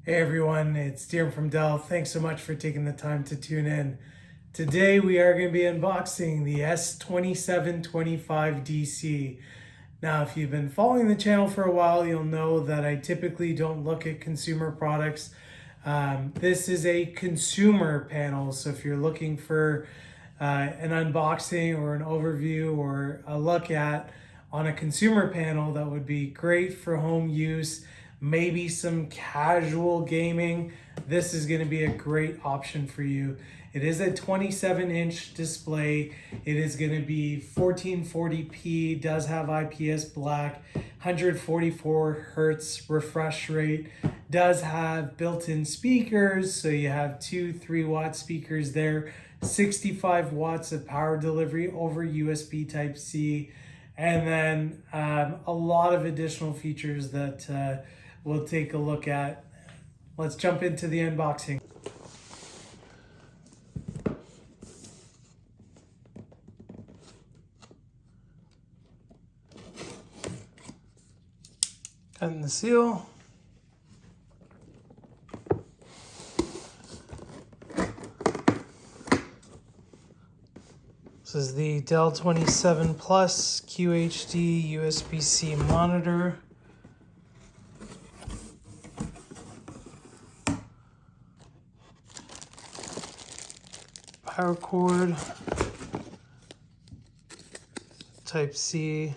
Hey everyone, it's Dean from Dell. Thanks so much for taking the time to tune in. Today we are going to be unboxing the S2725DC. Now, if you've been following the channel for a while, you'll know that I typically don't look at consumer products. This is a consumer panel, so if you're looking for an unboxing or an overview or a look at on a consumer panel that would be great for home use, maybe some casual gaming, this is going to be a great option for you. It is a 27-inch display. It is going to be 1440p, does have IPS black, 144 hertz refresh rate, does have built-in speakers, so you have two 3-watt speakers there, 65 watts of power delivery over USB Type-C, and then a lot of additional features that we'll take a look at. Let's jump into the unboxing. Cutting the seal. This is the Dell 27 Plus QHD USB-C monitor. Power cord, Type-C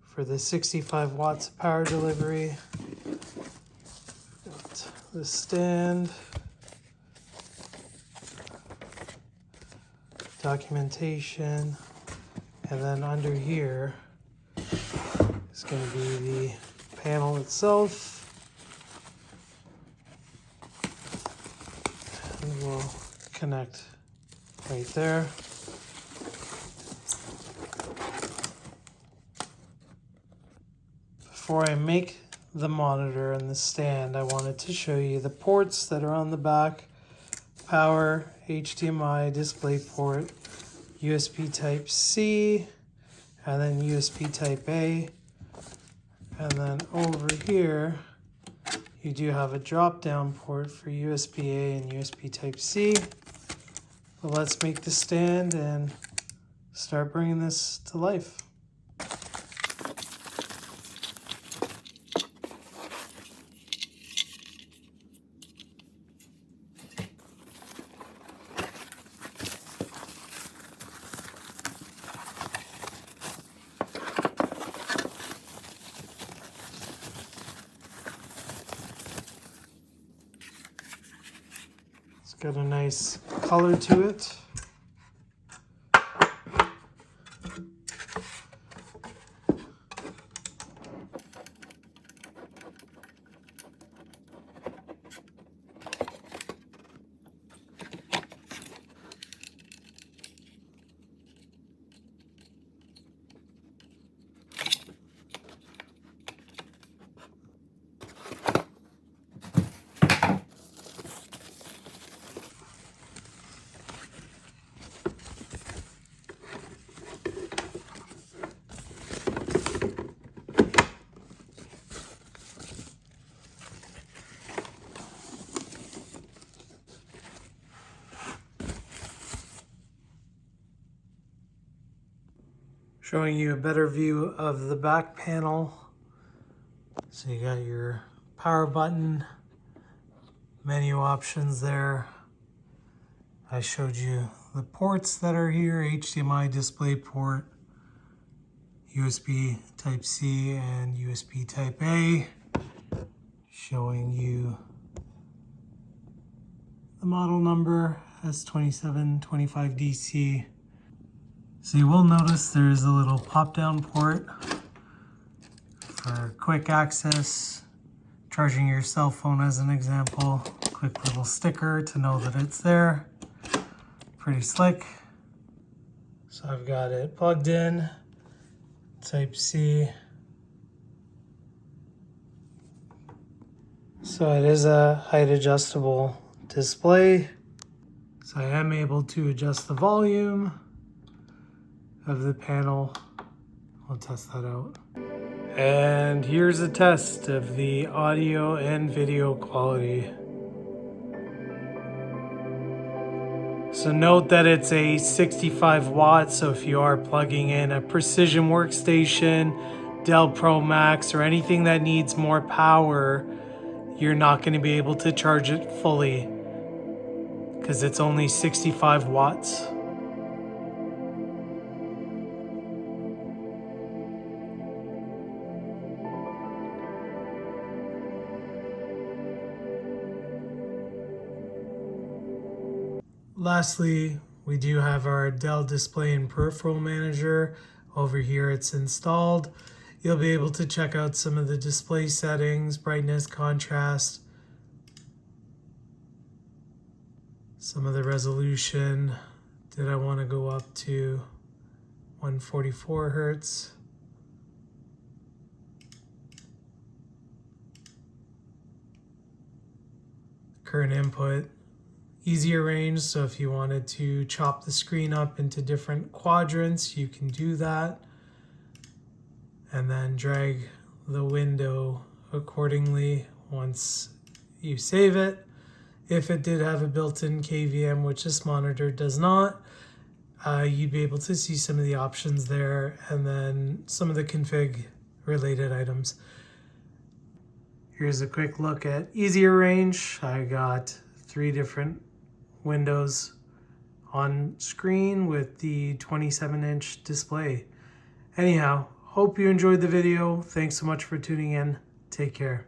for the 65 watts of power delivery. Got the stand, documentation, and then under here is going to be the panel itself. And we'll connect right there. Before I make the monitor and the stand, I wanted to show you the ports that are on the back. Power, HDMI, display port, USB Type-C, and then USB Type-A. And then over here, you do have a drop-down port for USB-A and USB Type-C. But let's make the stand and start bringing this to life. It's got a nice color to it. Showing you a better view of the back panel. So you got your power button, menu options there. I showed you the ports that are here, HDMI display port, USB Type-C and USB Type-A. Showing you the model number, S2725DC. So you will notice there's a little pop-down port for quick access, charging your cell phone as an example. Quick little sticker to know that it's there. Pretty slick. So I've got it plugged in, Type-C. So it is a height adjustable display. So I am able to adjust the volume of the panel. I'll test that out. And here's a test of the audio and video quality. So note that it's a 65 watts, so if you are plugging in a Precision workstation, Dell Pro Max, or anything that needs more power, you're not going to be able to charge it fully because it's only 65 watts. Lastly, we do have our Dell Display and Peripheral Manager. Over here it's installed. You'll be able to check out some of the display settings, brightness, contrast, some of the resolution. Did I want to go up to 144 Hertz? Current input. Easier range, so if you wanted to chop the screen up into different quadrants, you can do that. And then drag the window accordingly once you save it. If it did have a built-in KVM, which this monitor does not, you'd be able to see some of the options there and then some of the config related items. Here's a quick look at easier range. I got 3 different windows on screen with the 27-inch display. Anyhow, hope you enjoyed the video. Thanks so much for tuning in. Take care.